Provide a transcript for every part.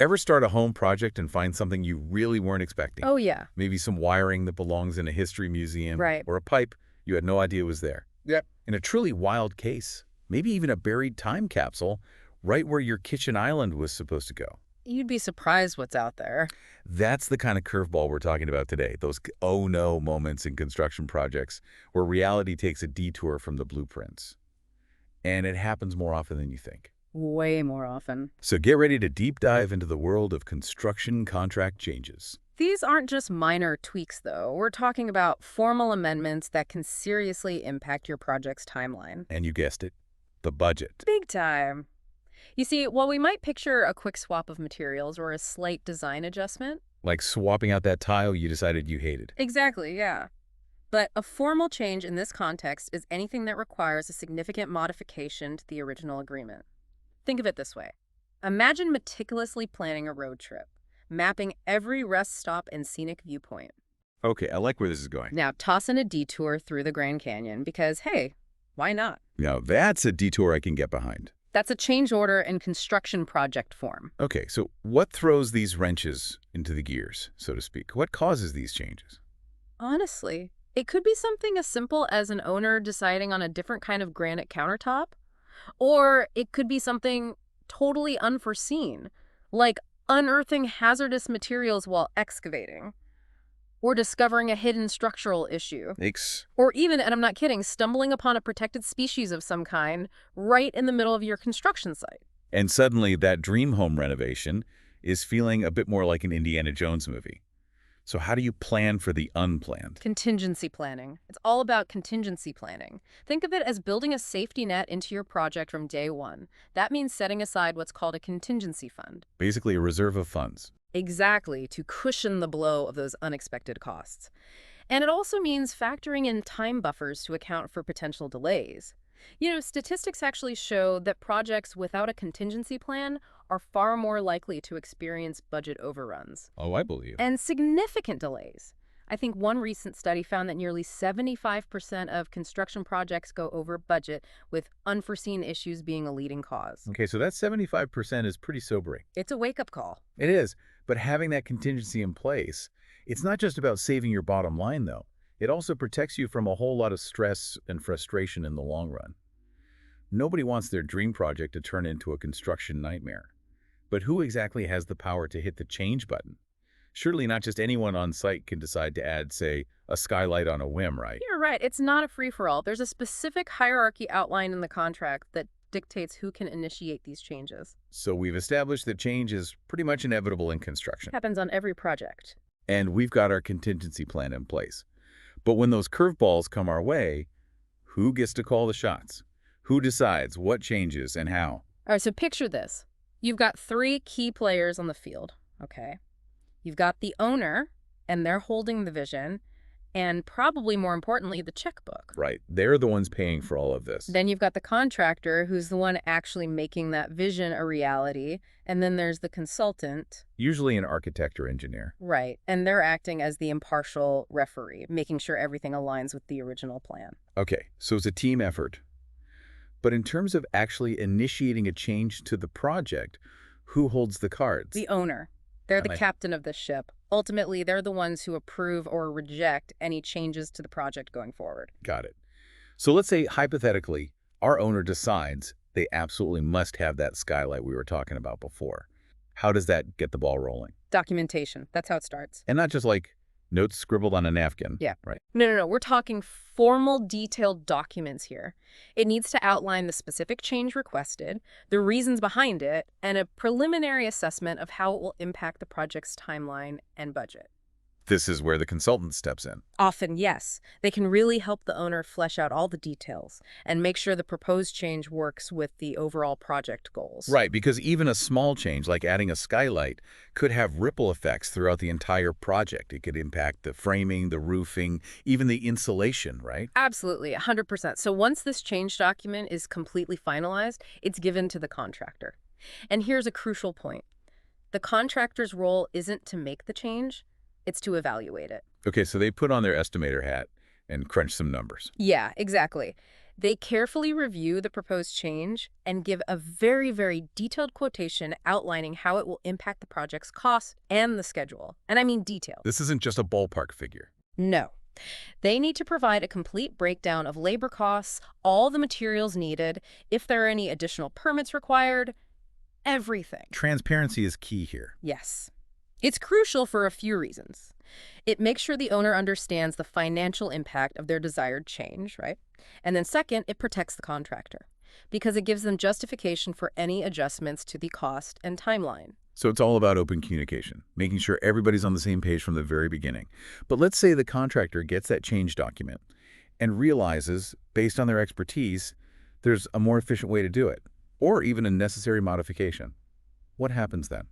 Ever start a home project and find something you really weren't expecting? Oh, yeah. Maybe some wiring that belongs in a history museum, Right. or a pipe you had no idea was there. Yep. In a truly wild case, maybe even a buried time capsule right where your kitchen island was supposed to go. You'd be surprised what's out there. That's the kind of curveball we're talking about today, those oh no moments in construction projects where reality takes a detour from the blueprints. And it happens more often than you think. Way more often. So get ready to deep dive into the world of construction contract changes. These aren't just minor tweaks, though. We're talking about formal amendments that can seriously impact your project's timeline. And you guessed it, the budget. Big time. You see, while we might picture a quick swap of materials or a slight design adjustment. Like swapping out that tile you decided you hated. Exactly, yeah. But a formal change in this context is anything that requires a significant modification to the original agreement. Think of it this way. Imagine meticulously planning a road trip, mapping every rest stop and scenic viewpoint. Okay, I like where this is going. Now toss in a detour through the Grand Canyon because, hey, why not? Now that's a detour I can get behind. That's a change order in construction project form. Okay, so what throws these wrenches into the gears, so to speak? What causes these changes? Honestly, it could be something as simple as an owner deciding on a different kind of granite countertop, or it could be something totally unforeseen, like unearthing hazardous materials while excavating, or discovering a hidden structural issue, or even, and I'm not kidding, stumbling upon a protected species of some kind right in the middle of your construction site. And suddenly that dream home renovation is feeling a bit more like an Indiana Jones movie. So how do you plan for the unplanned? Contingency planning. It's all about contingency planning. Think of it as building a safety net into your project from day one. That means setting aside what's called a contingency fund. Basically a reserve of funds. Exactly, to cushion the blow of those unexpected costs. And it also means factoring in time buffers to account for potential delays. You know, statistics actually show that projects without a contingency plan are far more likely to experience budget overruns. Oh, I believe. And significant delays. I think one recent study found that nearly 75% of construction projects go over budget, with unforeseen issues being a leading cause. Okay, so that 75% is pretty sobering. It's a wake-up call. It is, but having that contingency in place, it's not just about saving your bottom line, though. It also protects you from a whole lot of stress and frustration in the long run. Nobody wants their dream project to turn into a construction nightmare. But who exactly has the power to hit the change button? Surely not just anyone on site can decide to add, say, a skylight on a whim, right? You're right. It's not a free-for-all. There's a specific hierarchy outlined in the contract that dictates who can initiate these changes. So we've established that change is pretty much inevitable in construction. Happens on every project. And we've got our contingency plan in place. But when those curveballs come our way, who gets to call the shots? Who decides what changes and how? All right, so picture this. You've got three key players on the field, okay? You've got the owner, and they're holding the vision, and probably more importantly, the checkbook. Right. They're the ones paying for all of this. Then you've got the contractor, who's the one actually making that vision a reality, and then there's the consultant. Usually an architect or engineer. Right, and they're acting as the impartial referee, making sure everything aligns with the original plan. Okay, so it's a team effort. But in terms of actually initiating a change to the project, who holds the cards? The owner. They're the captain of the ship. Ultimately, they're the ones who approve or reject any changes to the project going forward. Got it. So let's say, hypothetically, our owner decides they absolutely must have that skylight we were talking about before. How does that get the ball rolling? Documentation. That's how it starts. And not just like notes scribbled on a napkin. Yeah. Right. No. We're talking formal, detailed documents here. It needs to outline the specific change requested, the reasons behind it, and a preliminary assessment of how it will impact the project's timeline and budget. This is where the consultant steps in. Often, yes. They can really help the owner flesh out all the details and make sure the proposed change works with the overall project goals. Right, because even a small change, like adding a skylight, could have ripple effects throughout the entire project. It could impact the framing, the roofing, even the insulation, right? Absolutely, 100%. So once this change document is completely finalized, it's given to the contractor. And here's a crucial point. The contractor's role isn't to make the change. It's to evaluate it. Okay, so they put on their estimator hat and crunch some numbers. Yeah, exactly. They carefully review the proposed change and give a very, very detailed quotation outlining how it will impact the project's costs and the schedule. And I mean detailed. This isn't just a ballpark figure. No. They need to provide a complete breakdown of labor costs, all the materials needed, if there are any additional permits required, everything. Transparency is key here. Yes. It's crucial for a few reasons. It makes sure the owner understands the financial impact of their desired change, right? And then second, it protects the contractor because it gives them justification for any adjustments to the cost and timeline. So it's all about open communication, making sure everybody's on the same page from the very beginning. But let's say the contractor gets that change document and realizes, based on their expertise, there's a more efficient way to do it, or even a necessary modification. What happens then?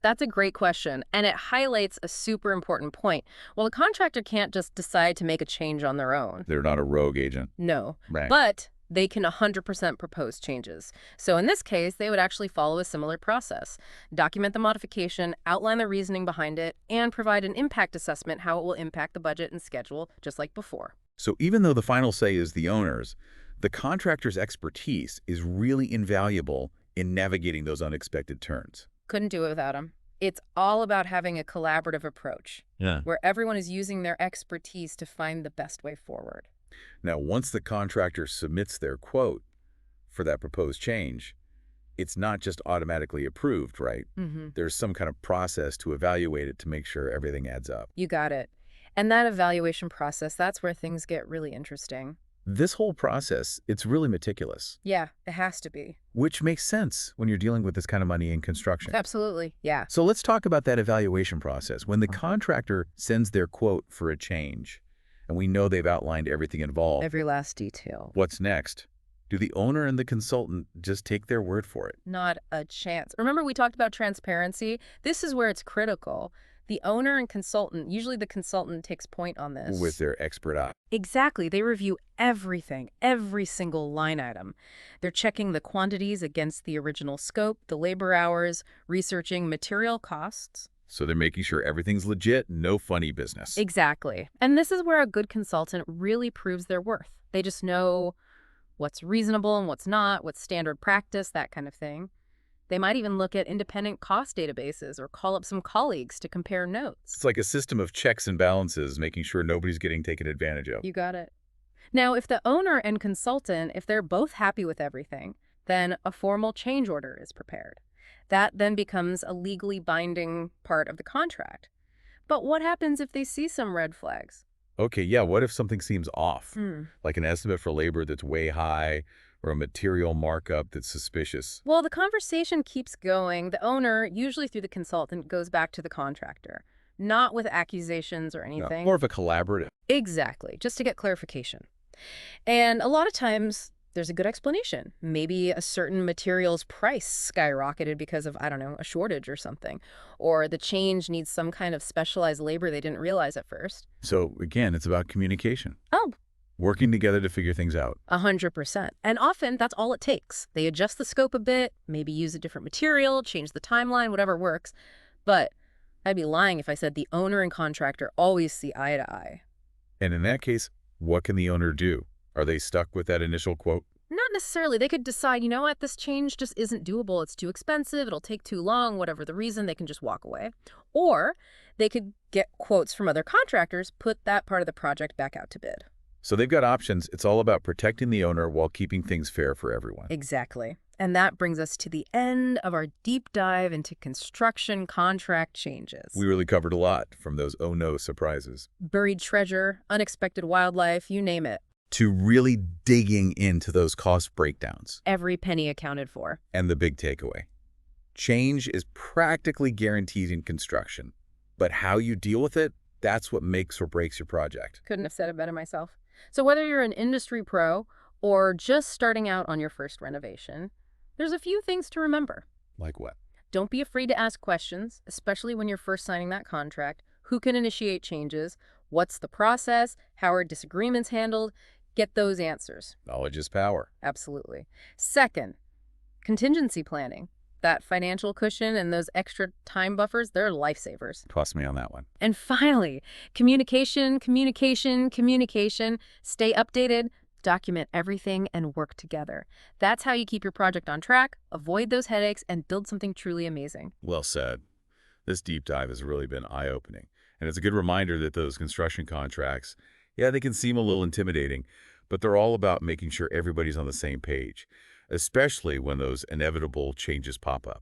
That's a great question, and it highlights a super important point. Well, a contractor can't just decide to make a change on their own. They're not a rogue agent. No. Right. But they can 100% propose changes. So in this case, they would actually follow a similar process. Document the modification, outline the reasoning behind it, and provide an impact assessment how it will impact the budget and schedule, just like before. So even though the final say is the owner's, the contractor's expertise is really invaluable in navigating those unexpected turns. Couldn't do it without them. It's all about having a collaborative approach. Yeah. Where everyone is using their expertise to find the best way forward. Now, once the contractor submits their quote for that proposed change, it's not just automatically approved, right? There's some kind of process to evaluate it to make sure everything adds up. You got it. And that evaluation process, that's where things get really interesting. This whole process, it's really meticulous. Yeah, it has to be. Which makes sense when you're dealing with this kind of money in construction. Absolutely, yeah. So let's talk about that evaluation process. When the contractor sends their quote for a change, and we know they've outlined everything involved. Every last detail. What's next? Do the owner and the consultant just take their word for it? Not a chance. Remember we talked about transparency? This is where it's critical. The owner and consultant, usually the consultant takes point on this. With their expert eye. Exactly. They review everything, every single line item. They're checking the quantities against the original scope, the labor hours, researching material costs. So they're making sure everything's legit, no funny business. Exactly. And this is where a good consultant really proves their worth. They just know what's reasonable and what's not, what's standard practice, that kind of thing. They might even look at independent cost databases or call up some colleagues to compare notes. It's like a system of checks and balances, making sure nobody's getting taken advantage of. You got it. Now, if the owner and consultant, if they're both happy with everything, then a formal change order is prepared. That then becomes a legally binding part of the contract. But what happens if they see some red flags? Okay, yeah, what if something seems off? Like an estimate for labor that's way high, or a material markup that's suspicious? Well, the conversation keeps going. The owner, usually through the consultant, goes back to the contractor, not with accusations or anything. More of a collaborative. Exactly, just to get clarification. And a lot of times, there's a good explanation. Maybe a certain material's price skyrocketed because of, I don't know, a shortage or something. Or the change needs some kind of specialized labor they didn't realize at first. So, again, it's about communication. Oh, Working together to figure things out. 100%. And often, that's all it takes. They adjust the scope a bit, maybe use a different material, change the timeline, whatever works. But I'd be lying if I said the owner and contractor always see eye to eye. And in that case, what can the owner do? Are they stuck with that initial quote? Not necessarily. They could decide, you know what, this change just isn't doable. It's too expensive. It'll take too long, whatever the reason. They can just walk away. Or they could get quotes from other contractors, put that part of the project back out to bid. So they've got options. It's all about protecting the owner while keeping things fair for everyone. Exactly. And that brings us to the end of our deep dive into construction contract changes. We really covered a lot, from those oh-no surprises Buried treasure, unexpected wildlife, you name it. to really digging into those cost breakdowns. Every penny accounted for. And the big takeaway: change is practically guaranteed in construction, but how you deal with it, that's what makes or breaks your project. Couldn't have said it better myself. So whether you're an industry pro or just starting out on your first renovation, there's a few things to remember. Like what? Don't be afraid to ask questions, especially when you're first signing that contract. Who can initiate changes? What's the process? How are disagreements handled? Get those answers. Knowledge is power. Absolutely. Second, contingency planning. That financial cushion and those extra time buffers, they're lifesavers. Trust me on that one. And finally, communication, communication, communication. Stay updated. document everything and work together. That's how you keep your project on track, avoid those headaches, and build something truly amazing. Well said. This deep dive has really been eye-opening. And it's a good reminder that those construction contracts, yeah, they can seem a little intimidating, but they're all about making sure everybody's on the same page, especially when those inevitable changes pop up.